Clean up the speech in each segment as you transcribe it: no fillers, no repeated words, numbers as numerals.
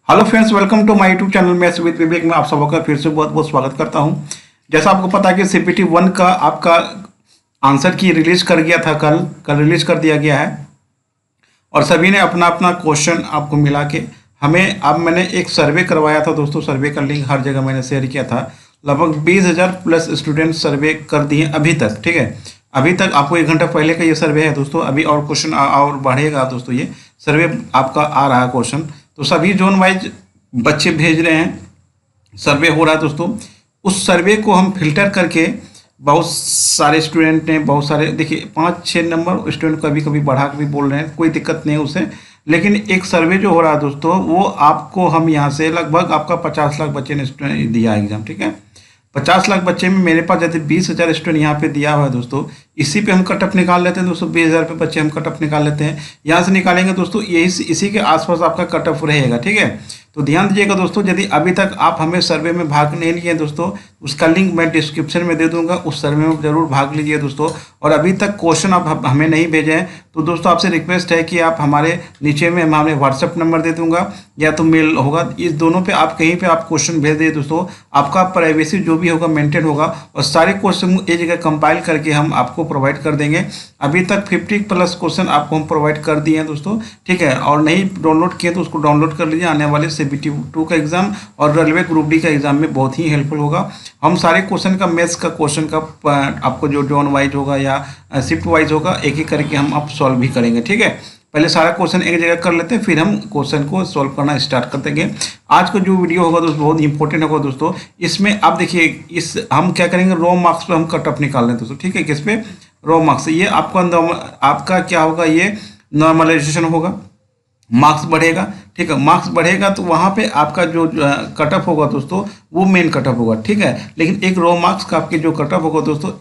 Hello friends, welcome to my YouTube channel maths with Vivek में आप सबका फिर से बहुत बहुत स्वागत करता हूं। जैसा आपको पता है कि सीपीटी 1 का आपका आंसर की रिलीज कर गया था, कल रिलीज कर दिया गया है और सभी ने अपना अपना क्वेश्चन आपको मिला के हमें अब मैंने एक सर्वे करवाया था दोस्तों। सर्वे का लिंक हर जगह मैंने शेयर किया था। लगभग 20,000 प्लस स्टूडेंट सर्वे कर दिए अभी तक। ठीक है, अभी तक आपको 1 घंटा पहले का ये सर्वे है दोस्तों। अभी और क्वेश्चन और बढ़ेगा दोस्तों। ये सर्वे आपका आ रहा है क्वेश्चन, तो सभी जोन वाइज बच्चे भेज रहे हैं, सर्वे हो रहा है दोस्तों। उस सर्वे को हम फिल्टर करके बहुत सारे स्टूडेंट ने, बहुत सारे देखिए 5-6 नंबर स्टूडेंट कभी कभी बढ़ा के भी बोल रहे हैं, कोई दिक्कत नहीं है उससे। लेकिन एक सर्वे जो हो रहा है दोस्तों, वो आपको हम यहाँ से लगभग आपका 50 लाख बच्चे ने दिया एग्जाम। ठीक है, 50 लाख बच्चे में मेरे पास जैसे 20,000 स्टूडेंट यहाँ पे दिया हुआ है दोस्तों। इसी पे हम कटअप निकाल लेते हैं दोस्तों। 20,000 पे बच्चे हम कटअप निकाल लेते हैं। यहाँ से निकालेंगे दोस्तों, यही इसी के आसपास आपका कटअप रहेगा। ठीक है, तो ध्यान दीजिएगा दोस्तों, यदि अभी तक आप हमें सर्वे में भाग नहीं लिए दोस्तों, उसका लिंक मैं डिस्क्रिप्शन में दे दूंगा। उस सर्वे में जरूर भाग लीजिए दोस्तों। और अभी तक क्वेश्चन आप हमें नहीं भेजे हैं तो दोस्तों आपसे रिक्वेस्ट है कि आप हमारे नीचे में हमें व्हाट्सएप नंबर दे दूंगा या तो मेल होगा, इस दोनों पे आप कहीं पे आप क्वेश्चन भेज दिए दोस्तों। आपका प्राइवेसी जो भी होगा मेंटेन होगा और सारे क्वेश्चन एक जगह कंपाइल करके हम आपको प्रोवाइड कर देंगे। अभी तक 50 प्लस क्वेश्चन आपको हम प्रोवाइड कर दिए हैं दोस्तों। ठीक है, और नहीं डाउनलोड किए तो उसको डाउनलोड कर लीजिए। आने वाले सीबीटी 2 का एग्जाम और रेलवे ग्रुप डी का एग्जाम में बहुत ही हेल्पफुल होगा। हम सारे क्वेश्चन का, मैथ्स का क्वेश्चन का आपको जो जोन वाइज होगा या शिफ्ट वाइज होगा, एक एक करके हम आप सॉल्व भी करेंगे। ठीक है, पहले सारा क्वेश्चन एक जगह कर लेते हैं, फिर हम क्वेश्चन को सॉल्व करना स्टार्ट कर देंगे। आज का जो वीडियो होगा दोस्तों बहुत इंपॉर्टेंट होगा दोस्तों। इसमें आप देखिए, इस हम क्या करेंगे, रो मार्क्स पे हम कटअप निकाल रहे हैं दोस्तों। ठीक है, किस पे, रो मार्क्स। ये आपका क्या होगा, ये नॉर्मलाइजेशन होगा, मार्क्स बढ़ेगा। ठीक है, मार्क्स बढ़ेगा तो वहाँ पे आपका जो कटअप होगा दोस्तों वो मेन कटअप होगा। ठीक है, लेकिन एक रो मार्क्स का आपके जो कटअप होगा दोस्तों,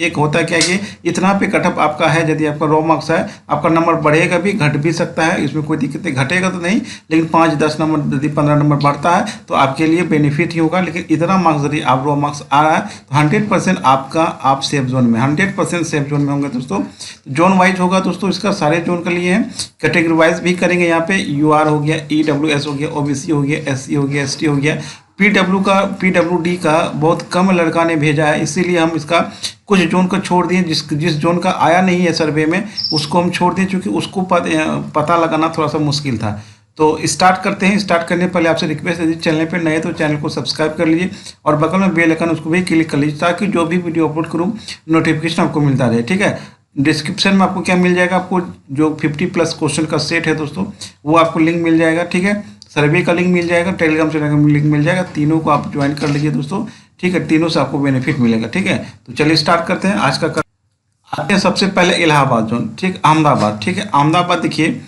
एक होता है क्या कि इतना पे कटअप आपका है। यदि आपका रो मार्क्स है, आपका नंबर बढ़ेगा भी, घट भी सकता है, इसमें कोई दिक्कत नहीं। घटेगा तो नहीं, लेकिन 5-10 नंबर, यदि 15 नंबर बढ़ता है तो आपके लिए बेनिफिट ही होगा। लेकिन इतना मार्क्स यदि आप रो मार्क्स आ रहा है तो 100% आपका आप सेफ जोन में, 100% सेफ जोन में होंगे दोस्तों। जोन वाइज होगा दोस्तों, इसका सारे जोन के लिए है। कैटेगरी वाइज भी करेंगे। यहाँ पे यूआर हो गया, ईडब्ल्यूएस हो गया, ओबीसी हो गया, एससी हो गया, एसटी हो गया। पीडब्ल्यूडी का बहुत कम लड़का ने भेजा है, इसीलिए हम इसका कुछ जोन को छोड़ दिए। जिस जोन का आया नहीं है सर्वे में उसको हम छोड़ दिए, क्योंकि उसको पता लगाना थोड़ा सा मुश्किल था। तो स्टार्ट करते हैं। स्टार्ट करने पहले आपसे रिक्वेस्ट है, चैनल पे नए तो चैनल को सब्सक्राइब कर लीजिए और बगल में बेल आइकन उसको भी क्लिक कर लीजिए, ताकि जो भी वीडियो अपलोड करूँ नोटिफिकेशन आपको मिलता रहे। ठीक है, डिस्क्रिप्शन में आपको क्या मिल जाएगा, आपको जो 50 प्लस क्वेश्चन का सेट है दोस्तों, वो आपको लिंक मिल जाएगा। ठीक है, सर्वे का लिंक मिल जाएगा, टेलीग्राम चैनल का लिंक मिल जाएगा। तीनों को आप ज्वाइन कर लीजिए दोस्तों। ठीक है, तीनों से आपको बेनिफिट मिलेगा। ठीक है, तो चलिए स्टार्ट करते हैं आज का। आते हैं सबसे पहले इलाहाबाद जोन। ठीक, अहमदाबाद। ठीक है, अहमदाबाद देखिए,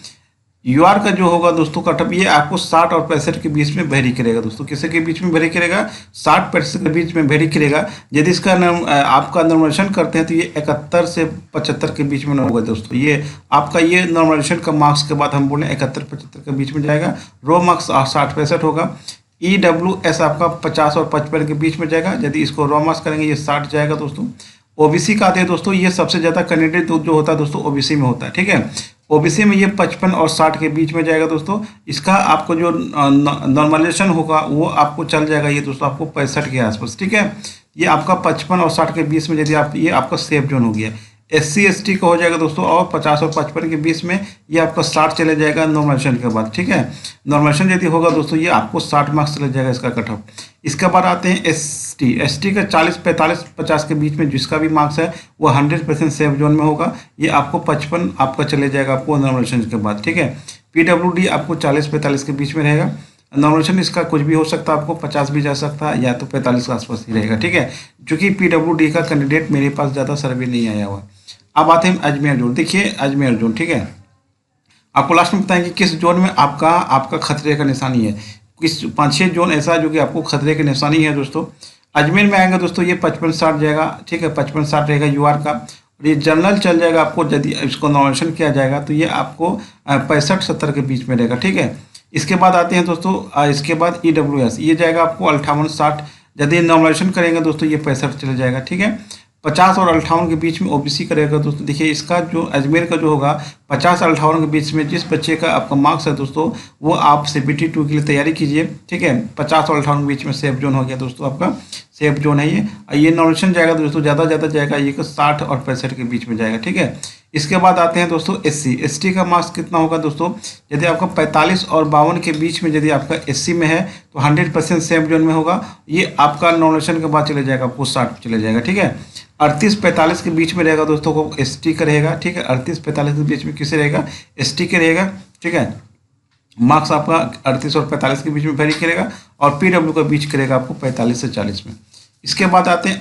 यूआर का जो होगा दोस्तों कटअप, ये आपको 60 और 65 के बीच में वेरी करेगा दोस्तों। किसके के बीच में वेरी करेगा, 60-65 के बीच में वेरी करेगा। यदि इसका आपका नॉर्मलाइजेशन करते हैं तो ये 71 से 75 के बीच में होगा दोस्तों। ये आपका ये नॉर्मलाइजेशन का मार्क्स के बाद हम बोले 71-75 के बीच में जाएगा। रो मार्क्स 60-65 होगा। ईडब्ल्यूएस आपका 50 और 55 के बीच में जाएगा। यदि इसको रो मार्क्स करेंगे ये 60 जाएगा दोस्तों। ओबीसी का आते हैं दोस्तों, ये सबसे ज़्यादा कैंडिडेट जो होता है दोस्तों ओबीसी में होता है। ठीक है, ओबीसी में ये 55 और 60 के बीच में जाएगा दोस्तों। इसका आपको जो नॉर्मलाइजेशन होगा वो आपको चल जाएगा ये दोस्तों आपको 65 के आसपास। ठीक है, ये आपका 55 और 60 के बीच में यदि आप, ये आपका सेफ जोन हो गया। एससी एसटी का हो जाएगा दोस्तों, और 50 और 55 के बीच में ये आपका 60 चले जाएगा नॉर्मलाइजेशन के बाद। ठीक है, नॉर्मलाइजेशन यदि होगा दोस्तों ये आपको 60 मार्क्स चले जाएगा इसका कटअप। इसके बाद आते हैं एसटी का 40, 45, 50 के बीच में जिसका भी मार्क्स है वो 100% सेफ जोन में होगा। ये आपको 55 आपका चले जाएगा आपको नॉर्मलाइजेशन के बाद। ठीक है, पीडब्ल्यूडी आपको 40-45 के बीच में रहेगा। नॉर्मलाइजेशन इसका कुछ भी हो सकता है, आपको 50 भी जा सकता है या तो 45 के आसपास ही रहेगा। ठीक है, क्योंकि पीडब्ल्यूडी का कैंडिडेट मेरे पास ज़्यादा सर्वे नहीं आया हुआ। अब आते हैं अजमेर जोन। देखिए अजमेर जोन, ठीक है, आपको लास्ट में बताएंगे किस जोन में आपका खतरे का निशानी है। किस 5-6 जोन ऐसा है जो कि आपको खतरे की निशानी है दोस्तों। अजमेर में आएंगे दोस्तों ये 55-60 जाएगा। ठीक है, 55-60 रहेगा यूआर का। और ये जनरल चल जाएगा आपको, यदि इसको नॉर्मलाइजेशन किया जाएगा तो ये आपको 65-70 के बीच में रहेगा। ठीक है, इसके बाद आते हैं दोस्तों, इसके बाद ईडब्ल्यूएस ये जाएगा आपको 58-60। यदि नॉर्मलाइजेशन करेंगे दोस्तों ये 65 चले जाएगा। ठीक है, 50 और 58 के बीच में ओबीसी करेगा दोस्तों। देखिए इसका जो अजमेर का जो होगा 50 और 58 के बीच में जिस बच्चे का आपका मार्क्स है दोस्तों, वो आप CPT 2 के लिए तैयारी कीजिए। ठीक है, 50 और 58 के बीच में सेफ जोन हो गया दोस्तों, आपका सेफ जोन है ये नॉमिनेशन जाएगा दोस्तों, ज़्यादा जाएगा ये 60 और 65 के बीच में जाएगा। ठीक है, इसके बाद आते हैं दोस्तों SC का मार्क्स कितना होगा दोस्तों, यदि आपका 45 और 52 के बीच में यदि आपका SC में है तो 100% सेफ जोन में होगा। ये आपका नॉमिनेशन के बाद चले जाएगा, आपको 60 पे चले जाएगा। ठीक है, 38-45 के बीच में रहेगा दोस्तों को ST का रहेगा। ठीक है, 38-45 के बीच में किसे रहेगा, ST के रहेगा। ठीक है, मार्क्स आपका 38 और 45 के बीच में वेरी करेगा और PW का बीच करेगा आपको 45 से 40 में। इसके बाद आते हैं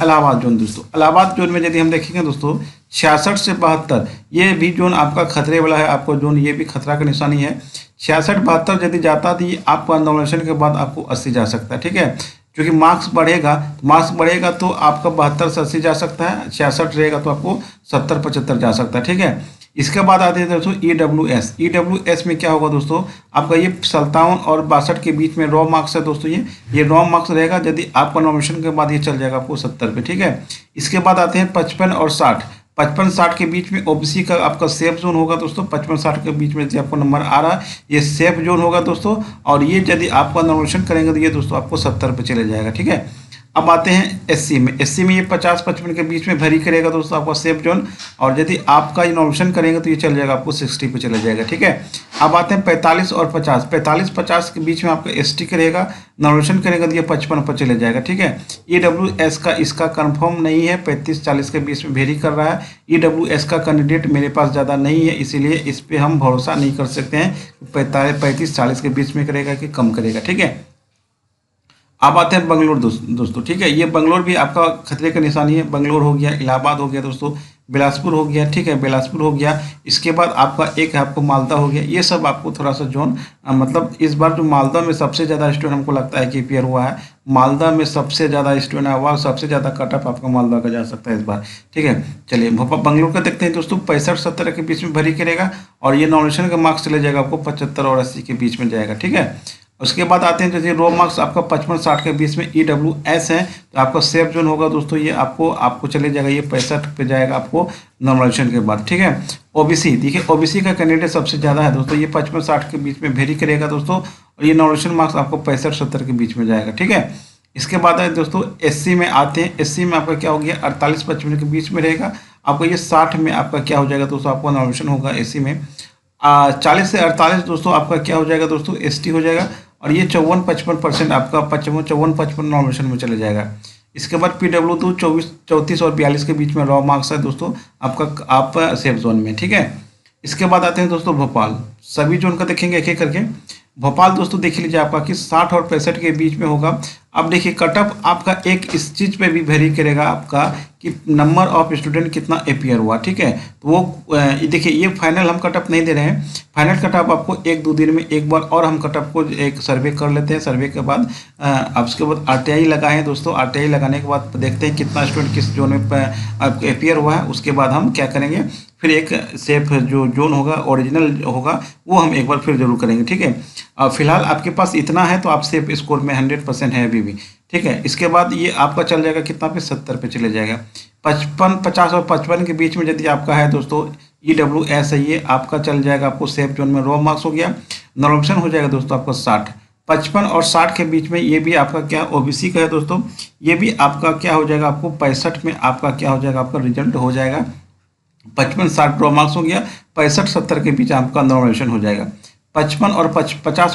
इलाहाबाद जोन दोस्तों। इलाहाबाद जोन में यदि हम देखेंगे दोस्तों 66 से 72, ये भी जोन आपका खतरे वाला है, आपको जोन ये भी खतरा का निशानी है। 66-72 यदि जाता तो ये आपका नॉमिनेशन के बाद आपको 80 जा सकता है। ठीक है, क्योंकि मार्क्स बढ़ेगा तो आपका 72 से 80 जा सकता है, 66 रहेगा तो आपको 70-75 जा सकता है। ठीक है, इसके बाद आते हैं दोस्तों EWS में क्या होगा दोस्तों, आपका ये 57 और 62 के बीच में रॉ मार्क्स है दोस्तों, ये रॉ मार्क्स रहेगा। यदि आपका नॉमिनेशन के बाद ये चल जाएगा आपको 70 पे। ठीक है, इसके बाद आते हैं 55 और 60, 55-60 के बीच में OBC का आपका सेफ जोन होगा दोस्तों। 55-60 के बीच में यदि आपको नंबर आ रहा है ये सेफ जोन होगा दोस्तों, और ये यदि आपका नॉमिनेशन करेंगे तो ये दोस्तों आपको 70 पे चले जाएगा। ठीक है, अब आते हैं SC में ये 50-55 के बीच में भरी करेगा दोस्तों आपका सेफ जोन, और यदि आपका ये नॉमिनेशन करेंगे तो ये चल जाएगा आपको 60 पे चला जाएगा। ठीक है, अब आते हैं 45 और 50, 45-50 के बीच में आपका ST का रहेगा, नॉमिनेशन करेगा तो ये 55 पर चले जाएगा। ठीक है, EWS का इसका कंफर्म नहीं है, 35-40 के बीच में वेरी कर रहा है। EWS का कैंडिडेट मेरे पास ज़्यादा नहीं है, इसीलिए इस पर हम भरोसा नहीं कर सकते हैं 35-40 के बीच में करेगा कि कम करेगा। ठीक है, अब आते हैं बंगलोर दोस्तों। ठीक है, ये बंगलोर भी आपका खतरे का निशानी है। बंगलोर हो गया, इलाहाबाद हो गया दोस्तों, बिलासपुर हो गया। ठीक है, बिलासपुर हो गया, इसके बाद आपका एक है आपको मालदा हो गया। ये सब आपको थोड़ा सा जोन मतलब इस बार जो मालदा में सबसे ज़्यादा स्टूडेंट हमको लगता है कि पेयर हुआ है, मालदा में सबसे ज़्यादा स्टूडेंट हुआ, सबसे ज़्यादा कटअप आपका मालदा का जा सकता है इस बार। ठीक है, चलिए बंगलोर का देखते हैं दोस्तों, 65-70 के बीच में भरी करेगा और ये नॉमिनेशन का मार्क्स चले जाएगा आपको 75 और 80 के बीच में जाएगा। ठीक है, उसके बाद आते हैं जैसे रो मार्क्स आपका 55-60 के बीच में EWS है तो आपका सेफ जोन होगा दोस्तों, ये आपको चले जाएगा, ये 65 पे जाएगा आपको नॉमिनेशन के बाद। ठीक है, OBC देखिए, OBC का कैंडिडेट सबसे ज़्यादा है दोस्तों, ये 55-60 के बीच में वेरी करेगा दोस्तों, और ये नॉमिनेशन मार्क्स आपको 65-70 के बीच में जाएगा। ठीक है, इसके बाद है दोस्तों SC में आते हैं। SC में आपका क्या हो गया, 48-55 के बीच में रहेगा, आपको ये 60 में आपका क्या हो जाएगा दोस्तों, आपका नॉमिनेशन होगा SC में। 40 से 48 दोस्तों आपका क्या हो जाएगा दोस्तों, ST हो जाएगा, और ये 54-55% आपका 54-55 नॉमिनेशन में चले जाएगा। इसके बाद PW2 34 और 42 के बीच में रॉ मार्क्स है दोस्तों आप सेफ जोन में। ठीक है, इसके बाद आते हैं दोस्तों भोपाल, सभी जोन का देखेंगे एक एक करके। भोपाल दोस्तों देख लीजिए आपका कि 60 और 65 के बीच में होगा। अब देखिए कटअप आपका एक इस चीज़ पे भी वेरी करेगा आपका कि नंबर ऑफ स्टूडेंट कितना अपीयर हुआ। ठीक है, तो वो देखिए ये फाइनल हम कटअप नहीं दे रहे हैं, फाइनल कटअप आपको 1-2 दिन में एक बार और हम कटअप को एक सर्वे कर लेते हैं। सर्वे के बाद अब उसके बाद RTI लगाए हैं दोस्तों, RTI लगाने के बाद देखते हैं कितना स्टूडेंट किस जोन में आपको अपीयर हुआ है। उसके बाद हम क्या करेंगे, फिर एक सेफ जो जोन होगा ओरिजिनल होगा वो हम एक बार फिर जरूर करेंगे। ठीक है, फिलहाल आपके पास इतना है तो आप सेफ स्कोर में 100% है अभी भी। ठीक है, इसके बाद ये आपका चल जाएगा कितना पे, 70 पे चले जाएगा। 50 और 55 के बीच में यदि आपका है दोस्तों EWS है, ये आपका चल जाएगा आपको सेफ जोन में, रॉ मार्क्स हो गया, नॉमिनेशन हो जाएगा दोस्तों आपका 60। 55 और 60 के बीच में ये भी आपका क्या OBC का है दोस्तों, ये भी आपका क्या हो जाएगा आपको 65 में आपका क्या हो जाएगा, आपका रिजल्ट हो जाएगा 55-60 रॉ मार्क्स हो गया, 65-70 के बीच आपका नॉमिनेशन हो जाएगा। 50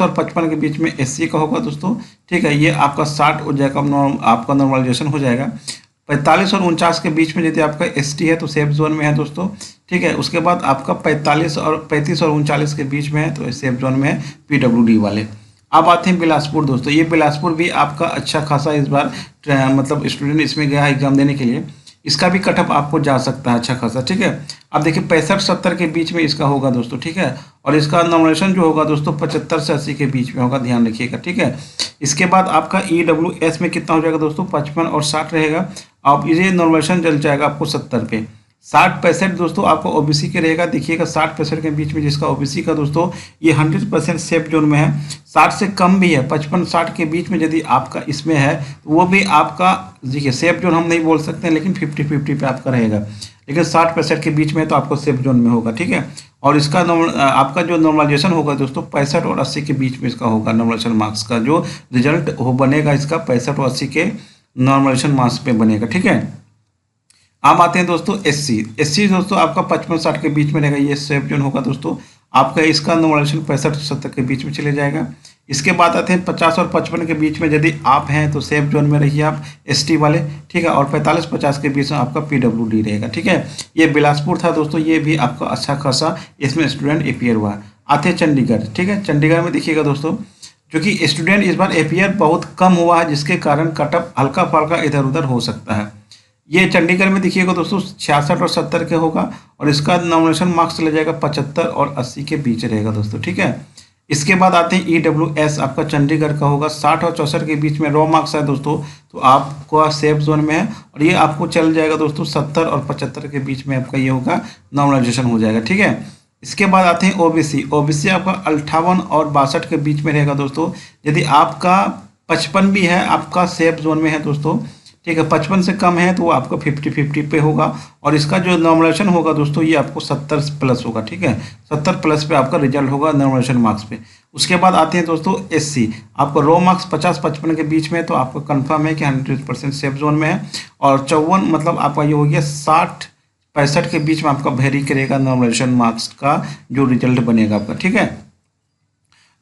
और 55 के बीच में SC का होगा दोस्तों। ठीक है, ये आपका 60 हो जाएगा, आपका नॉर्मलाइजेशन हो जाएगा। 45 और 49 के बीच में यदि आपका ST है तो सेफ जोन में है दोस्तों। ठीक है, उसके बाद आपका 35 और 39 के बीच में है तो सेफ जोन में है PWD वाले। अब आते हैं बिलासपुर दोस्तों, ये बिलासपुर भी आपका अच्छा खासा इस बार मतलब स्टूडेंट इसमें गया है एग्जाम देने के लिए, इसका भी कटअप आपको जा सकता है अच्छा खासा। ठीक है, अब देखिए 65-70 के बीच में इसका होगा दोस्तों। ठीक है, और इसका नॉमिनेशन जो होगा दोस्तों 75 से 80 के बीच में होगा, ध्यान रखिएगा। ठीक है, इसके बाद आपका EWS में कितना हो जाएगा दोस्तों, 55 और 60 रहेगा। अब ये नॉमिनेशन चल जाएगा आपको 70 पे। 60-65 दोस्तों आपको OBC के रहेगा, देखिएगा 60-65 के बीच में जिसका OBC का दोस्तों ये 100% सेफ जोन में है। 60 से कम भी है, 55-60 के बीच में यदि आपका इसमें है तो वो भी आपका देखिए सेफ जोन हम नहीं बोल सकते हैं, लेकिन 50-50 पे आपका रहेगा, लेकिन 60-65 के बीच में तो आपको सेफ जोन में होगा। ठीक है, और इसका आपका जो नॉर्मलाइजेशन होगा दोस्तों 65 और 80 के बीच में इसका होगा। नॉर्मलाइजेशन मार्क्स का जो रिजल्ट हो बनेगा इसका 65 और 80 के नॉर्मलाइजेशन मार्क्स पे बनेगा, ठीक है। अब आते हैं दोस्तों एससी दोस्तों आपका 55-60 के बीच में रहेगा, ये सेफ जोन होगा दोस्तों आपका। इसका नॉर्मलाइजेशन 65-70 के बीच में चले जाएगा। इसके बाद आते हैं 50 और 55 के बीच में यदि आप हैं तो सेफ जोन में रहिए आप एसटी वाले, ठीक है। और 45-50 के बीच में आपका पीडब्ल्यूडी रहेगा, ठीक है। ये बिलासपुर था दोस्तों, ये भी आपका अच्छा खासा इसमें स्टूडेंट अपियर हुआ। आते हैं चंडीगढ़, ठीक है। चंडीगढ़ में देखिएगा दोस्तों, जो कि स्टूडेंट इस बार अपियर बहुत कम हुआ है, जिसके कारण कटअप हल्का फल्का इधर उधर हो सकता है। ये चंडीगढ़ में देखिएगा दोस्तों 66 और 70 के होगा, और इसका नॉमिनेशन मार्क्स चला जाएगा 75 और 80 के बीच रहेगा दोस्तों, ठीक है। इसके बाद आते हैं EWS आपका चंडीगढ़ का होगा 60 और 64 के बीच में रॉ मार्क्स है दोस्तों, तो आपको सेफ जोन में है, और ये आपको चल जाएगा दोस्तों 70 और 75 के बीच में आपका ये होगा, नॉर्मलाइजेशन हो जाएगा, ठीक है। इसके बाद आते हैं ओबीसी आपका 58 और 62 के बीच में रहेगा दोस्तों। यदि आपका 55 भी है, आपका सेफ जोन में है दोस्तों, ठीक है। 55 से कम है तो वो आपको 50-50 पे होगा, और इसका जो नॉर्मलाइजेशन होगा दोस्तों ये आपको 70 प्लस होगा, ठीक है। 70 प्लस पे आपका रिजल्ट होगा नॉर्मलाइजेशन मार्क्स पे। उसके बाद आते हैं दोस्तों एससी, आपको रॉ मार्क्स 50-55 के बीच में, तो आपको कंफर्म है कि 100% सेफ जोन में है। और 54 मतलब आपका ये हो गया 60-65 के बीच में आपका वेरी करेगा नॉर्मलाइजेशन मार्क्स का जो रिजल्ट बनेगा आपका, ठीक है।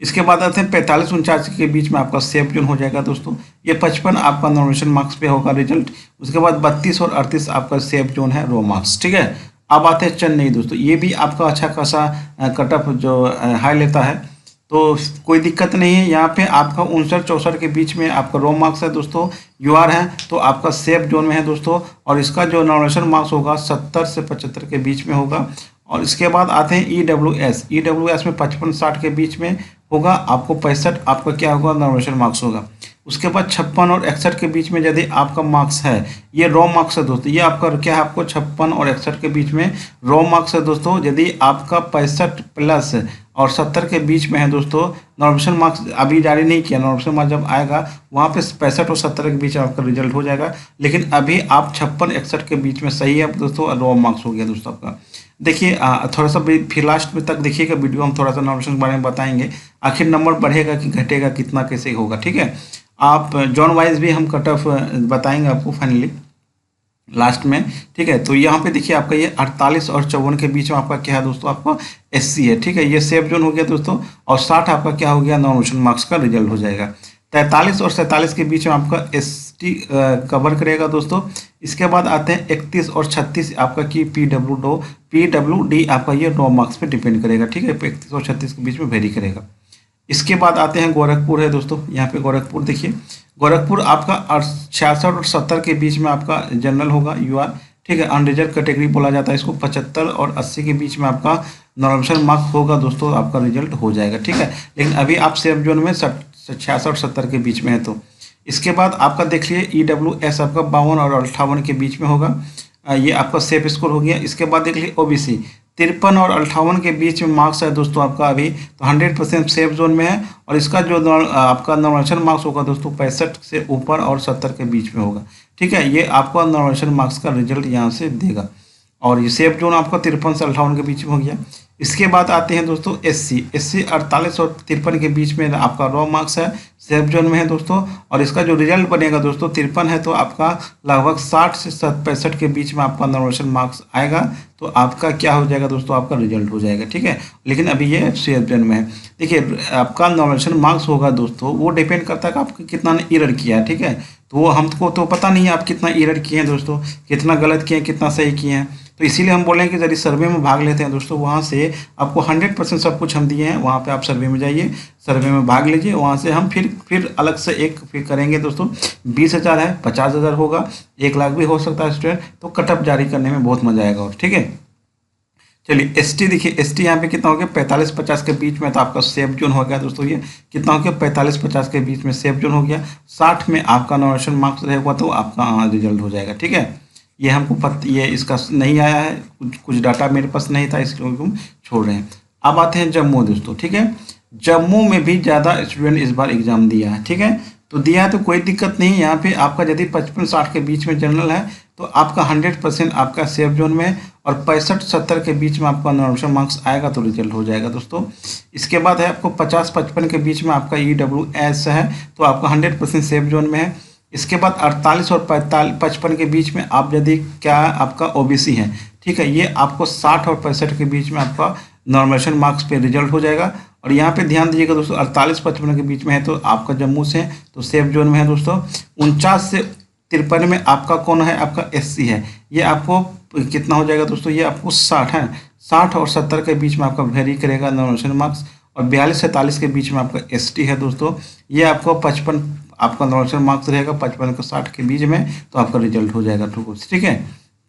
इसके बाद आते हैं 45-49 के बीच में आपका सेफ जोन हो जाएगा दोस्तों, ये 55 आपका नॉमिनेशन मार्क्स पे होगा रिजल्ट। उसके बाद 32 और 38 आपका सेफ जोन है रॉ मार्क्स, ठीक है। अब आते हैं चेन्नई दोस्तों, ये भी आपका अच्छा खासा कटअप जो हाई लेता है, तो कोई दिक्कत नहीं है। यहाँ पे आपका 59-64 के बीच में आपका रॉ मार्क्स है दोस्तों, यूआर है, तो आपका सेफ जोन में है दोस्तों। और इसका जो नॉमिनेशन मार्क्स होगा 70 से 75 के बीच में होगा। और इसके बाद आते हैं ईडब्ल्यूएस में 55-60 के बीच में होगा, आपको 65 आपका क्या होगा नॉमिनेशन मार्क्स होगा। उसके बाद 56 और 61 के बीच में यदि आपका मार्क्स है, ये रॉ मार्क्स है दोस्तों, ये आपका क्या है, आपको 56 और 61 के बीच में रॉ मार्क्स है दोस्तों। यदि आपका 65 प्लस और 70 के बीच में है दोस्तों, नॉमिनेशन मार्क्स अभी जारी नहीं किया, नॉमिनेशन मार्क्स जब आएगा वहाँ पे 65 और 70 के बीच में आपका रिजल्ट हो जाएगा। लेकिन अभी आप 56-61 के बीच में सही है दोस्तों, रॉ मार्क्स हो गया दोस्तों आपका। देखिए थोड़ा सा फिर लास्ट में तक देखिएगा वीडियो, हम थोड़ा सा नॉमिनेशन के बारे में बताएंगे, आखिर नंबर बढ़ेगा कि घटेगा, कितना कैसे होगा, ठीक है। आप जॉन वाइज भी हम कट ऑफ बताएंगे आपको फाइनली लास्ट में, ठीक है। तो यहाँ पे देखिए आपका ये 48 और 54 के बीच में आपका क्या है दोस्तों, आपका एससी है, ठीक है। ये सेफ जोन हो गया दोस्तों। और 60 आपका क्या हो गया, नॉमिनेशन मार्क्स का रिजल्ट हो जाएगा। 43 और 47 के बीच में आपका एसटी कवर करेगा दोस्तों। इसके बाद आते हैं 31 और 36 आपका की पीडब्ल्यूडी आपका ये रॉ मार्क्स पे डिपेंड करेगा, ठीक है। 31 और 36 के बीच में वेरी करेगा। इसके बाद आते हैं गोरखपुर है दोस्तों, यहाँ पे गोरखपुर देखिए, गोरखपुर आपका 66 और 70 के बीच में आपका जनरल होगा यूआर, ठीक है। अनरिजर्व कैटेगरी बोला जाता है इसको। 75 और 80 के बीच में आपका नॉमिनेशन मार्क्स होगा दोस्तों, आपका रिजल्ट हो जाएगा, ठीक है। लेकिन अभी आप सेफ जोन में 66 और 70 के बीच में है। तो इसके बाद आपका देख लिए EWS आपका 52 और 58 के बीच में होगा, ये आपका सेफ स्कोर हो गया। इसके बाद देख लिए OBC 53 और 58 के बीच में मार्क्स है दोस्तों आपका अभी, तो 100% सेफ जोन में है। और इसका जो आपका नॉमिनेशन मार्क्स होगा दोस्तों 65 से ऊपर और 70 के बीच में होगा, ठीक है। ये आपका नॉमिनेशन मार्क्स का रिजल्ट यहाँ से देगा। और ये सेफ जोन आपका 53 से 58 के बीच में हो गया। इसके बाद आते हैं दोस्तों एससी 48 और 53 के बीच में आपका रॉ मार्क्स है, सेफ जोन में है दोस्तों। और इसका जो रिजल्ट बनेगा दोस्तों 53 है, तो आपका लगभग 60 से 65 के बीच में आपका नॉमिनेशन मार्क्स आएगा, तो आपका क्या हो जाएगा दोस्तों, आपका रिजल्ट हो जाएगा, ठीक है। लेकिन अभी ये सेफ जोन में है। देखिए आपका नॉमिनेशन मार्क्स होगा दोस्तों, वो डिपेंड करता है कि आपको कितना एरर किया है, ठीक है। तो वो हमको तो पता नहीं है आप कितना एरर किए हैं दोस्तों, कितना गलत किए हैं, कितना सही किए हैं। तो इसीलिए हम बोलें कि यदि सर्वे में भाग लेते हैं दोस्तों, वहाँ से आपको 100% सब कुछ हम दिए हैं, वहाँ पे आप सर्वे में जाइए, सर्वे में भाग लीजिए, वहाँ से हम फिर अलग से एक फिर करेंगे दोस्तों। 20,000 है, 50,000 होगा, 1 लाख भी हो सकता है स्टूडेंट, तो कटअप जारी करने में बहुत मजा आएगा, और ठीक है। चलिए एसटी देखिए, एसटी यहाँ पे कितना हो गया 45-50 के बीच में, तो आपका सेफ जोन हो गया दोस्तों। ये कितना हो गया 45-50 के बीच में सेफ जोन हो गया। 60 में आपका नॉमिनेशन मार्क्स रहेगा तो आपका रिजल्ट हो जाएगा, ठीक है। ये हमको ये इसका नहीं आया है, कुछ डाटा मेरे पास नहीं था, इसलिए हम छोड़ रहे हैं। अब आते हैं जम्मू दोस्तों, ठीक है। जम्मू में भी ज़्यादा स्टूडेंट इस बार एग्जाम दिया है, ठीक है। तो दिया है तो कोई दिक्कत नहीं, यहाँ पे आपका यदि 55-60 के बीच में जनरल है तो आपका 100% आपका सेफ जोन में है और 65-70 के बीच में आपका नॉर्मल मार्क्स आएगा तो रिजल्ट हो जाएगा दोस्तों। इसके बाद है आपको 50-55 के बीच में आपका EWS है तो आपका 100% सेफ जोन में है। इसके बाद 48 और 55 के बीच में आप यदि क्या आपका OBC है, ठीक है, ये आपको 60 और 65 के बीच में आपका नॉर्मलाइजेशन मार्क्स पे रिजल्ट हो जाएगा। और यहाँ पे ध्यान दीजिएगा दोस्तों, 48-55 के बीच में है तो आपका जम्मू से है तो सेफ जोन में है दोस्तों। 49 से 53 में आपका कौन है, आपका SC है, ये आपको कितना हो जाएगा दोस्तों, ये आपको 60 है। 60 और 70 के बीच में आपका वेरी करेगा नॉर्मलाइजेशन मार्क्स। और 42 से 43 के बीच में आपका ST है दोस्तों, ये आपको 55 आपका नॉर्मलाइजेशन मार्क्स रहेगा। 55 को 60 के बीच में तो आपका रिजल्ट हो जाएगा, ठीक है।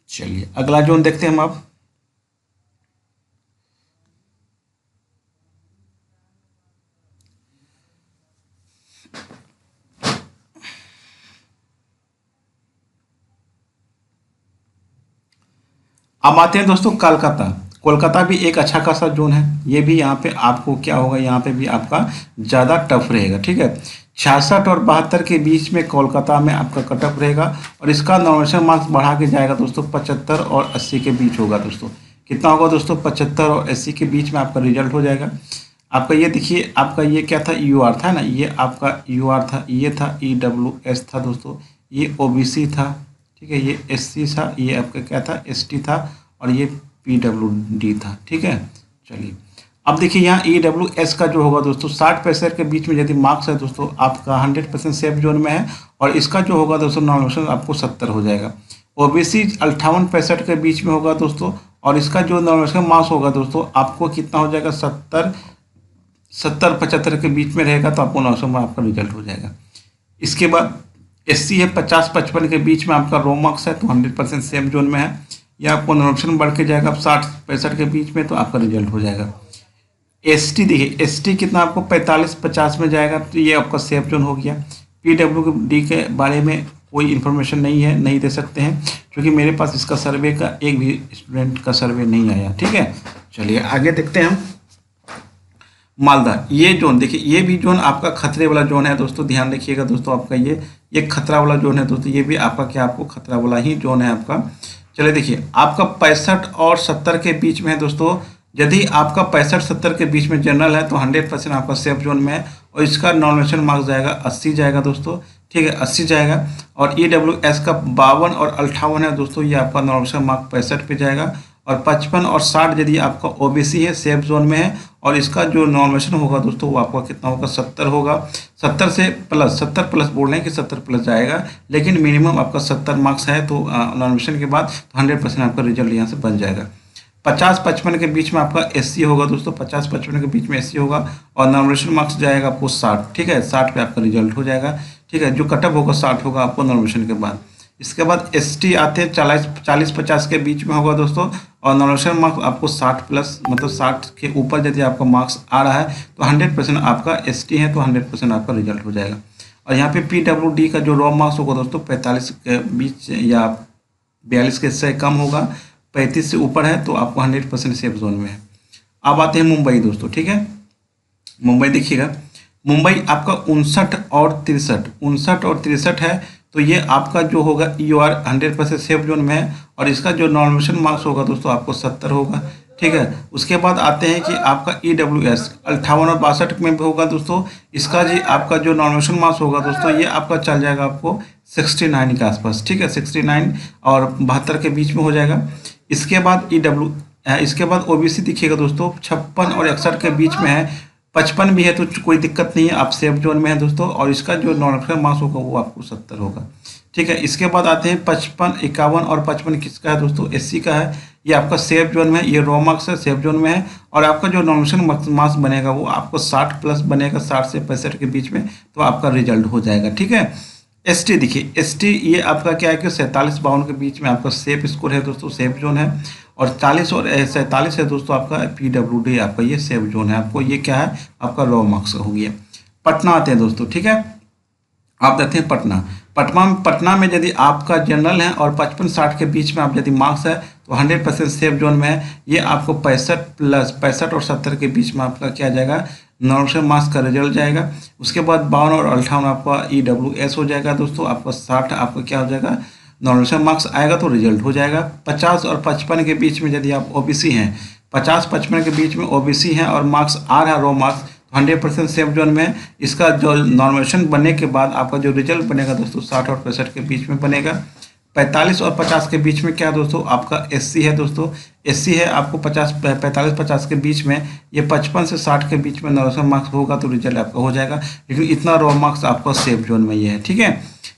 चलिए अगला जोन देखते हैं हम आप। अब आते हैं दोस्तों कोलकाता। कोलकाता भी एक अच्छा खासा जोन है, ये भी यहाँ पे आपको क्या होगा, यहाँ पे भी आपका ज़्यादा टफ रहेगा, ठीक है। 66 और 72 के बीच में कोलकाता में आपका कटअप रहेगा और इसका नॉर्मलाइजेशन मार्क्स बढ़ा के जाएगा दोस्तों 75 और 80 के बीच होगा दोस्तों। कितना होगा दोस्तों, 75 और 80 के बीच में आपका रिजल्ट हो जाएगा। आपका ये देखिए, आपका ये क्या था, UR था ना, ये आपका UR था, ये था EWS था दोस्तों, ये OBC था, ठीक है, ये SC था, ये आपका क्या था, ST था और ये PWD था, ठीक है। चलिए अब देखिए यहाँ EWS का जो होगा दोस्तों 60-65 के बीच में यदि मार्क्स है दोस्तों आपका 100% सेफ जोन में है और इसका जो होगा दोस्तों नॉर्मलाइजेशन आपको 70 हो जाएगा। OBC 58-65 के बीच में होगा दोस्तों और इसका जो नॉर्मलाइजेशन मार्क्स होगा दोस्तों आपको कितना हो जाएगा, 70-75 के बीच में रहेगा तो आपको नॉर्मलाइजेशन में आपका रिजल्ट हो जाएगा। इसके बाद SC है 50-55 के बीच में आपका रो मार्क्स है तो 100% सेफ जोन में है, यह आपको नॉर्मलाइजेशन बढ़ के जाएगा 60-65 के बीच में तो आपका रिजल्ट हो जाएगा। ST देखिए, ST कितना आपको 45-50 में जाएगा तो ये आपका सेफ जोन हो गया। PWD के बारे में कोई इन्फॉर्मेशन नहीं है, नहीं दे सकते हैं क्योंकि मेरे पास इसका सर्वे का एक भी स्टूडेंट का सर्वे नहीं आया, ठीक है। चलिए आगे देखते हैं हम। मालदा, ये जोन देखिए, ये भी जोन आपका खतरे वाला जोन है दोस्तों, ध्यान रखिएगा दोस्तों, आपका ये खतरा वाला जोन है दोस्तों, ये भी आपका क्या आपको खतरा वाला ही जोन है आपका। चलिए देखिए, आपका 65 और 70 के बीच में है दोस्तों, यदि आपका 65-70 के बीच में जनरल है तो 100% आपका सेफ जोन में है और इसका नॉर्मलाइजेशन मार्क्स जाएगा 80 जाएगा दोस्तों, ठीक है, 80 जाएगा। और EWS का 52 और 58 है दोस्तों, ये आपका नॉर्मलाइजेशन मार्क्स 65 पे जाएगा। और 55 और 60 यदि आपका OBC है, सेफ जोन में है और इसका जो नॉर्मलाइजेशन होगा दोस्तों वो आपका कितना होगा, 70 होगा। 70 से प्लस, 70 प्लस बोल रहे हैं कि 70 प्लस जाएगा, लेकिन मिनिमम आपका 70 मार्क्स है तो नॉर्मलाइजेशन के बाद तो 100% आपका रिजल्ट यहाँ से बन जाएगा। 50-55 के बीच में आपका SC होगा दोस्तों, 50-55 के बीच में SC होगा और नॉर्मलाइजेशन मार्क्स जाएगा आपको 60, ठीक है, 60 पे आपका रिजल्ट हो जाएगा, ठीक है। जो कटअप होगा 60 होगा आपको नॉर्मलाइजेशन के बाद। इसके बाद ST आते हैं 40-50 के बीच में होगा दोस्तों और नॉर्मलाइजेशन मार्क्स आपको 60 प्लस मतलब 60 के ऊपर यदि आपका मार्क्स आ रहा है तो 100% आपका ST है तो 100% आपका रिजल्ट हो जाएगा। और यहाँ पे PWD का जो रॉ मार्क्स होगा दोस्तों 45 के बीच या 42 के से कम होगा, 35 से ऊपर है तो आपको 100% सेफ जोन में है। अब आते हैं मुंबई दोस्तों, ठीक है। मुंबई देखिएगा, मुंबई आपका 59 और 63 है तो ये आपका जो होगा EOR 100% सेफ जोन में है और इसका जो नॉर्मलाइजेशन मार्क्स होगा दोस्तों आपको 70 होगा, ठीक है। उसके बाद आते हैं कि आपका EWS 58 और 62 में भी होगा दोस्तों, इसका जी आपका जो नॉर्मलाइजेशन मार्क्स होगा दोस्तों ये आपका चल जाएगा आपको 69 के आसपास, ठीक है, 69 और 72 के बीच में हो जाएगा। इसके बाद इसके बाद OBC दिखिएगा दोस्तों 56 और 61 के बीच में है, 55 भी है तो कोई दिक्कत नहीं है, आप सेफ जोन में है दोस्तों और इसका जो नॉर्मलाइजेशन मार्क्स होगा वो आपको 70 होगा, ठीक है। इसके बाद आते हैं 55, 51 और 55 किसका है दोस्तों, SC का है, ये आपका सेफ जोन में है, ये रो मार्क्स है, सेफ जोन में है और आपका जो नॉर्मलाइजेशन मार्क्स बनेगा वो आपको 60 प्लस बनेगा, 60 से 65 के बीच में तो आपका रिजल्ट हो जाएगा, ठीक है। ST देखिए, ST ये आपका क्या है कि 47-52 के बीच में आपका सेफ स्कोर है दोस्तों, सेफ जोन है और 40 और 47 है दोस्तों आपका PWD आपका ये सेफ जोन है, आपको ये क्या है आपका रो मार्क्स हो गया। पटना आते हैं दोस्तों, ठीक है। आप देखते हैं पटना में यदि आपका जनरल है और 55-60 के बीच में आप यदि मार्क्स है तो 100% सेफ जोन में है, ये आपको 65 और 70 के बीच में आपका क्या जाएगा, नॉर्मलाइजेशन मार्क्स का रिजल्ट जाएगा। उसके बाद 52 और 58 आपका EWS हो जाएगा दोस्तों, आपका 60 आपका क्या हो जाएगा नॉमिनेशन मार्क्स आएगा तो रिजल्ट हो जाएगा। 50 और 55 के बीच में यदि आप ओबीसी हैं, 50-55 के बीच में ओबीसी हैं और मार्क्स आ रहा है रो मार्क्स, तो 100% सेफ जोन में है। इसका जो नॉमिनेशन बनने के बाद आपका जो रिजल्ट बनेगा दोस्तों 60 और 65 के बीच में बनेगा। 45 और 50 के बीच में क्या दोस्तों आपका एससी है दोस्तों, एससी है आपको 45-50 के बीच में, ये 55 से 60 के बीच में नॉमिनेशन मार्क्स होगा तो रिजल्ट आपका हो जाएगा, लेकिन इतना रो मार्क्स आपका सेफ जोन में ये है, ठीक है।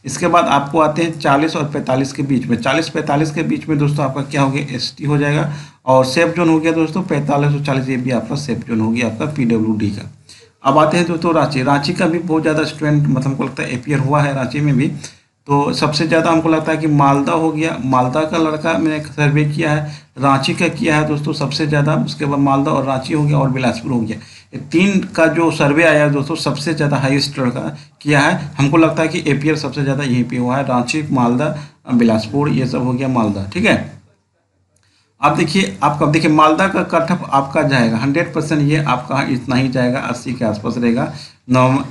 इसके बाद आपको आते हैं 40 और 45 के बीच में, 40-45 के बीच में दोस्तों आपका क्या हो गया, एसटी हो जाएगा। और सेफ जोन हो गया दोस्तों 45 और 40, ये भी आपका सेफ जोन हो गया आपका पीडब्ल्यूडी का। अब आते हैं दोस्तों रांची, रांची का भी बहुत ज़्यादा स्टूडेंट मतलब हमको लगता है अपियर हुआ है रांची में भी। तो सबसे ज़्यादा हमको लगता है कि मालदा हो गया, मालदा का लड़का मैंने सर्वे किया है, रांची का किया है दोस्तों सबसे ज़्यादा, उसके बाद मालदा और रांची हो गया और बिलासपुर हो गया। ये 3 का जो सर्वे आया है दोस्तों सबसे ज़्यादा हाईएस्ट लड़का किया है। हमको लगता है कि अपियर सबसे ज़्यादा यहीं पे हुआ है, रांची, मालदा, बिलासपुर, ये सब हो गया मालदा, ठीक है। आप देखिए मालदा का कट ऑफ आपका जाएगा 100%, ये आपका इतना ही जाएगा, 80 के आसपास रहेगा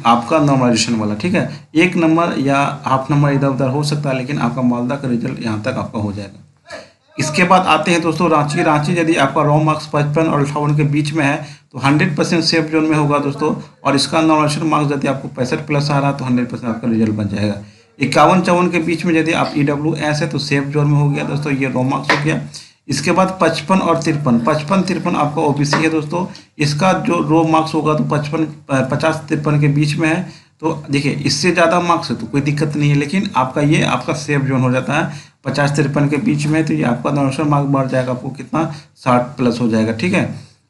आपका नॉर्मलाइजेशन वाला, ठीक है। 1 नंबर या हाफ नंबर इधर उधर हो सकता है, लेकिन आपका मालदा का रिजल्ट यहाँ तक आपका हो जाएगा। इसके बाद आते हैं दोस्तों रांची, रांची यदि आपका रो मार्क्स 55 और 58 के बीच में है तो 100% सेफ जोन में होगा दोस्तों। और इसका नॉमिनेशन मार्क्स यदि आपको 65+ आ रहा है तो 100% आपका रिजल्ट बन जाएगा। 51-54 के बीच में यदि आप EWS है तो सेफ जोन में हो गया दोस्तों, ये रो मार्क्स हो गया। इसके बाद 55 और 53, 55-53 आपका ओबीसी है दोस्तों, इसका जो रो मार्क्स होगा तो 50-53 के बीच में है। तो देखिए इससे ज़्यादा मार्क्स है तो कोई दिक्कत नहीं है, लेकिन आपका ये आपका सेफ जोन हो जाता है 50-53 के बीच में, तो ये आपका नॉमिनेशन मार्क्स बढ़ जाएगा, आपको कितना 60+ हो जाएगा, ठीक है।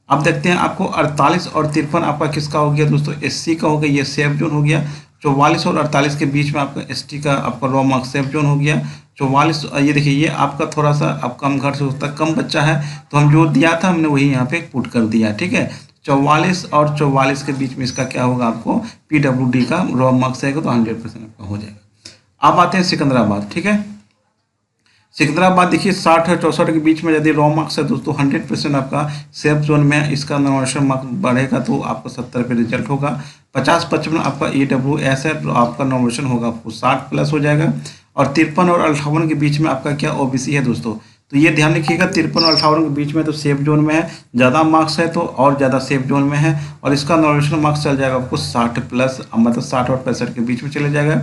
अब देखते हैं आपको 48 और 53 आपका किसका हो गया दोस्तों, एससी का हो गया, ये सेफ जोन हो गया। 44 और 48 के बीच में आपका एसटी का आपका रो मार्क्स सेफ जोन हो गया। 44, ये देखिए ये आपका थोड़ा सा अब कम घर से होता कम बच्चा है, तो हम जो दिया था हमने वही यहाँ पे पुट कर दिया, ठीक है। 44 और 44 के बीच में इसका क्या होगा, आपको पीडब्ल्यूडी का रो मार्क्स आएगा तो 100% आपका हो जाएगा। अब आते हैं सिकंदराबाद, ठीक है। सिकंदराबाद देखिए 60 और 64 के बीच में यदि रो मार्क्स है दोस्तों 100% आपका सेफ जोन में, इसका नॉमिनेशन मार्क्स बढ़ेगा तो आपको 70 पे रिजल्ट होगा। 50-55 आपका EWS है तो आपका नॉमिनेशन होगा आपको 60+ हो जाएगा। और 53 और 58 के बीच में आपका क्या ओबीसी है दोस्तों, तो ये ध्यान रखिएगा 53 और 58 के बीच में तो सेफ जोन में है, ज़्यादा मार्क्स है तो और ज़्यादा सेफ जोन में है। और इसका नॉमिनेशन मार्क्स चल जाएगा आपको 60+, मतलब 60 और 65 के बीच में चले जाएगा।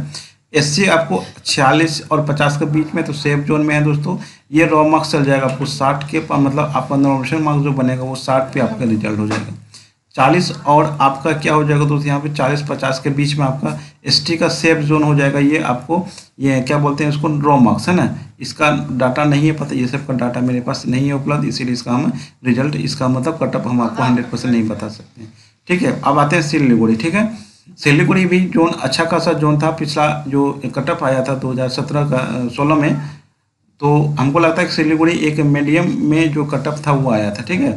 एससी आपको 46 और 50 के बीच में तो सेफ जोन में है दोस्तों, ये रो मार्क्स चल जाएगा आपको 60 के, मतलब आपका नॉमिनेशन मार्क्स जो बनेगा वो 60 पे आपका रिजल्ट हो जाएगा। 40 और आपका क्या हो जाएगा दोस्तों, यहाँ पे 40-50 के बीच में आपका एसटी का सेफ जोन हो जाएगा। ये आपको ये क्या बोलते हैं इसको, रो मार्क्स है ना, इसका डाटा नहीं है पता, ये सब का डाटा मेरे पास नहीं है उपलब्ध, इसीलिए इसका हम रिजल्ट, इसका मतलब कटअप हम आपको 100% नहीं बता सकते हैं, ठीक है। अब आते हैं सिलीगुड़ी, ठीक है। सिलीगुड़ी भी जोन अच्छा खासा जोन था, पिछला जो कटअप आया था 2016 में, तो हमको लगता है कि सिलीगुड़ी एक मीडियम में जो कटअप था वो आया था, ठीक है।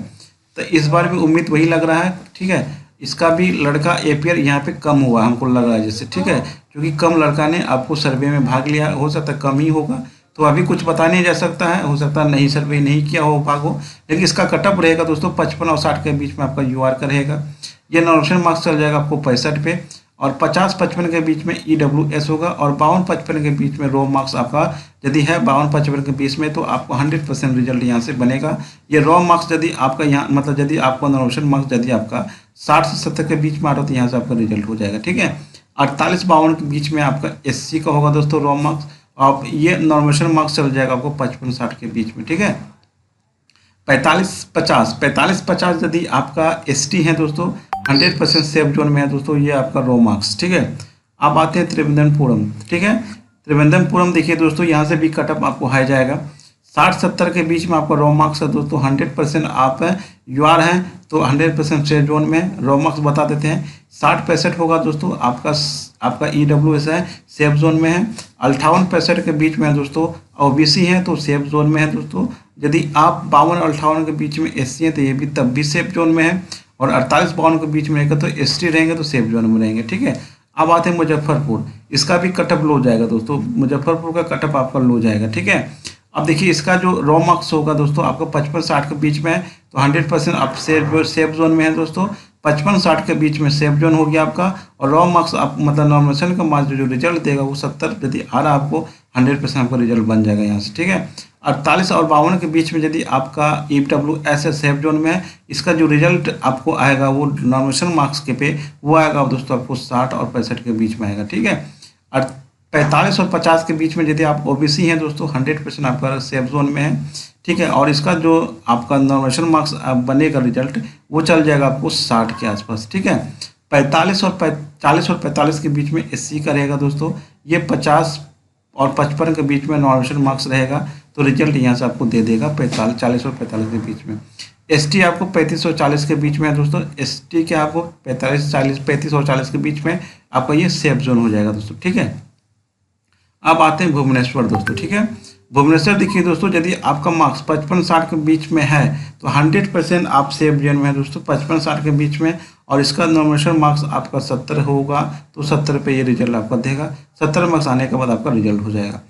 तो इस बार भी उम्मीद वही लग रहा है, ठीक है। इसका भी लड़का अपियर यहाँ पे कम हुआ हमको लग रहा है जैसे, ठीक है, क्योंकि कम लड़का ने आपको सर्वे में भाग लिया, हो सकता है कम ही होगा, तो अभी कुछ बता नहीं जा सकता है, हो सकता है नहीं सर्वे नहीं किया हो भाग हो, लेकिन इसका कटअप रहेगा दोस्तों 55 और 60 के बीच में आपका यूआर का रहेगा। ये नॉमिनेशन मार्क्स चल जाएगा आपको 65 पे। और 50-55 के बीच में EWS होगा। और 52-55 के बीच में रो मार्क्स आपका यदि है 52-55 के बीच में तो आपको 100% रिजल्ट यहाँ से बनेगा। ये रो मार्क्स यदि आपका यहाँ मतलब यदि आपका नॉमिनेशन मार्क्स यदि आपका 60 से 70 के बीच में आ रहा तो यहाँ से आपका रिजल्ट हो जाएगा, ठीक है। 48-52 के बीच में आपका SC का होगा दोस्तों रो मार्क्स, आप ये नॉमिनेशन मार्क्स चल जाएगा आपको 55-60 के बीच में, ठीक है। 45-50 यदि आपका ST है दोस्तों 100% सेफ जोन में है दोस्तों, ये आपका रो मार्क्स, ठीक है। अब आते हैं त्रिवेंद्रपुरम, ठीक है। त्रिवेंद्रपुरम देखिए दोस्तों यहाँ से भी कटअप आपको हाई जाएगा, 60-70 के बीच में आपका रो मार्क्स है दोस्तों, 100% आप यूआर हैं तो 100% सेफ जोन में रो मार्क्स बता देते हैं। 60-65 होगा दोस्तों आपका EWS है सेफ जोन में है। 58-65 के बीच में है दोस्तों OBC है तो सेफ जोन में है दोस्तों। यदि आप 52 और 58 के बीच में SC हैं तो ये भी तब भी सेफ जोन में है। और 48-52 के बीच में रहेगा तो ST रहेंगे तो सेफ जोन में रहेंगे, ठीक है। अब आते हैं मुजफ्फरपुर, इसका भी कटअप लो जाएगा दोस्तों, मुजफ्फरपुर का कटअप आपका लो जाएगा, ठीक है। अब देखिए इसका जो रो मार्क्स होगा दोस्तों आपका 55-60 के बीच में है तो 100% आप सेफ जोन में है दोस्तों। 55-60 के बीच में सेफ जोन हो गया आपका। और रॉ मार्क्स आप मतलब नॉमिनेशन का मार्क्स जो रिजल्ट देगा वो 70 यदि आ रहा आपको 100% आपका रिजल्ट बन जाएगा यहाँ से, ठीक है। 48 और 52 के बीच में यदि आपका EWS है सेफ जोन में है, इसका जो रिजल्ट आपको आएगा वो नॉमिनेशन मार्क्स के पे वो आएगा दोस्तों आपको 60 और 65 के बीच में आएगा, ठीक है। और 45 और 50 के बीच में यदि आप OBC हैं दोस्तों 100% आपका सेफ जोन में है, ठीक है। और इसका जो आपका नॉमिनेशन मार्क्स बनेगा रिजल्ट वो चल जाएगा आपको 60 के आसपास, ठीक है। 40 और 45 के बीच में SC का रहेगा दोस्तों, ये 50 और 55 के बीच में नॉमिनेशन मार्क्स रहेगा, तो रिजल्ट यहाँ से आपको दे देगा 40 और 45 के बीच में। ST आपको 35 और 40 के बीच में है दोस्तों, ST के आपको 35 और 40 के बीच में आपका ये सेफ जोन हो जाएगा दोस्तों, ठीक है। अब आते हैं भुवनेश्वर दोस्तों, ठीक है। भुवनेश्वर देखिए दोस्तों, यदि आपका मार्क्स 55-60 के बीच में है तो 100% आप सेफ जोन में है दोस्तों, 55-60 के बीच में। और इसका नॉमिनेशन मार्क्स आपका 70 होगा तो 70 पे ये रिजल्ट आपका देगा, 70 मार्क्स आने के बाद आपका रिजल्ट हो जाएगा।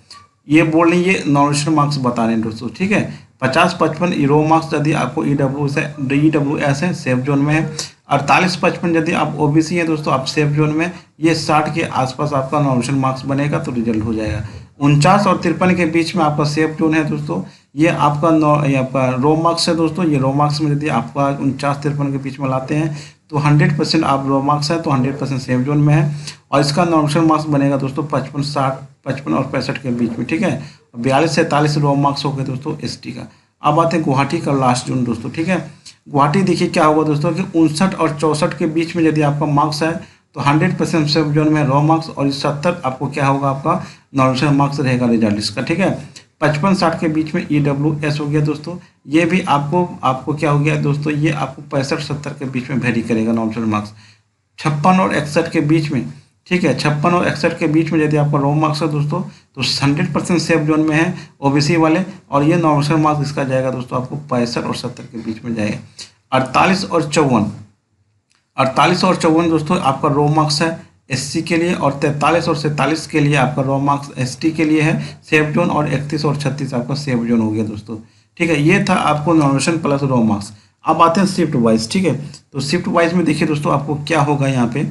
ये बोल रही है नॉमिनेशन मार्क्स बता रहे हैं दोस्तों, ठीक है। 50-55 रो मार्क्स यदि आपको EWS है सेफ जोन में है। 48-55 यदि आप OBC हैं दोस्तों आप सेफ जोन में, ये 60 के आसपास आपका नॉमिनेशन मार्क्स बनेगा तो रिजल्ट हो जाएगा। 49 और 53 के बीच में आपका सेफ जोन है दोस्तों, ये आपका रो मार्क्स है दोस्तों। ये रो मार्क्स में यदि आपका 49-53 के बीच में लाते हैं तो 100% आप रो मार्क्स है तो 100% सेफ जोन में है। और इसका नॉमिनेशन मार्क्स बनेगा दोस्तों 55 और 65 के बीच में, ठीक है। 42 से 43 रो मार्क्स हो गए दोस्तों ST का। अब आते हैं गुवाहाटी का लास्ट जोन दोस्तों, ठीक है। गुवाहाटी देखिए क्या होगा दोस्तों कि 59 और 64 के बीच में यदि आपका मार्क्स है तो 100% सेफ जोन में रॉ मार्क्स, और 70 आपको क्या होगा आपका नॉमिनेशन मार्क्स रहेगा रिजल्ट इसका, ठीक है। 55-60 के बीच में EWS हो गया दोस्तों, ये भी आपको क्या हो गया दोस्तों, ये आपको 65-70 के बीच में वेरी करेगा नॉमिनेशन मार्क्स। 56 और 61 के बीच में, ठीक है, 56 और 61 के बीच में यदि आपका रो मार्क्स है दोस्तों तो 100% सेफ जोन में है OBC वाले, और ये नॉमिनेशन मार्क्स इसका जाएगा दोस्तों आपको 65 और 70 के बीच में जाएगा। 48 और 54 दोस्तों आपका रो मार्क्स है SC के लिए, और 43 और 47 के लिए आपका रो मार्क्स ST के लिए है सेफ जोन, और 31 और 36 आपका सेफ जोन हो गया दोस्तों, ठीक है। ये था आपको नॉमिनेशन प्लस रो मार्क्स। अब आते हैं शिफ्ट वाइज, ठीक है। तो शिफ्ट वाइज में देखिए दोस्तों आपको क्या होगा यहाँ पे,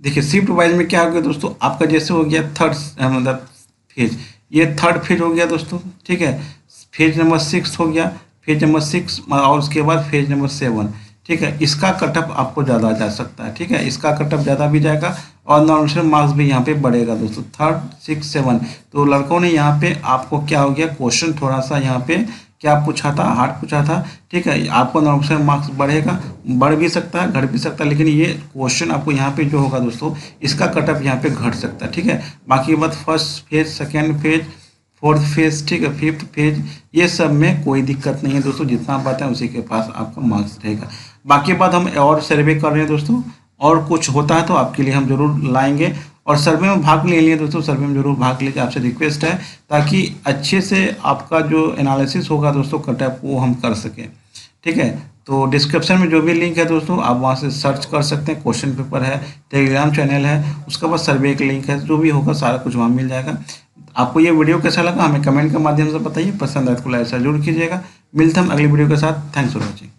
देखिए शिफ्ट वाइज में क्या हो गया दोस्तों, आपका जैसे हो गया थर्ड मतलब फेज, ये थर्ड फेज हो गया दोस्तों, ठीक है। फेज नंबर 6 हो गया, फेज नंबर 6 और उसके बाद फेज नंबर 7, ठीक है। इसका कटअप आपको ज़्यादा जा सकता है, ठीक है, इसका कटअप ज़्यादा भी जाएगा और नॉमिनेशन मार्क्स भी यहाँ पे बढ़ेगा दोस्तों, 3rd, 6, 7। तो लड़कों ने यहाँ पे आपको क्या हो गया, क्वेश्चन थोड़ा सा यहाँ पे क्या पूछा था, हार्ड पूछा था, ठीक है। आपको नॉमिनेशन मार्क्स बढ़ेगा, बढ़ भी सकता है, घट भी सकता है, लेकिन ये क्वेश्चन आपको यहाँ पे जो होगा दोस्तों इसका कटअप यहाँ पे घट सकता है, ठीक है। बाकी बात first phase, second phase, fourth phase, ठीक है, फिफ्थ फेज, ये सब में कोई दिक्कत नहीं है दोस्तों, जितना आप बताएं उसी के पास आपका मार्क्स रहेगा। बाकी बात हम और सर्वे कर रहे हैं दोस्तों, और कुछ होता है तो आपके लिए हम जरूर लाएंगे, और सर्वे में भाग ले लिए दोस्तों, सर्वे में जरूर भाग लीजिए, आपसे रिक्वेस्ट है, ताकि अच्छे से आपका जो एनालिसिस होगा दोस्तों कटअप वो हम कर सकें, ठीक है। तो डिस्क्रिप्शन में जो भी लिंक है दोस्तों आप वहाँ से सर्च कर सकते हैं, क्वेश्चन पेपर है, टेलीग्राम चैनल है, उसके बाद सर्वे का लिंक है, जो भी होगा सारा कुछ वहाँ मिल जाएगा। आपको ये वीडियो कैसा लगा हमें कमेंट के माध्यम से बताइए, पसंद आए तो लाइक जरूर कीजिएगा। मिलते हैं अगली वीडियो के साथ, थैंक्स फॉर वॉचिंग।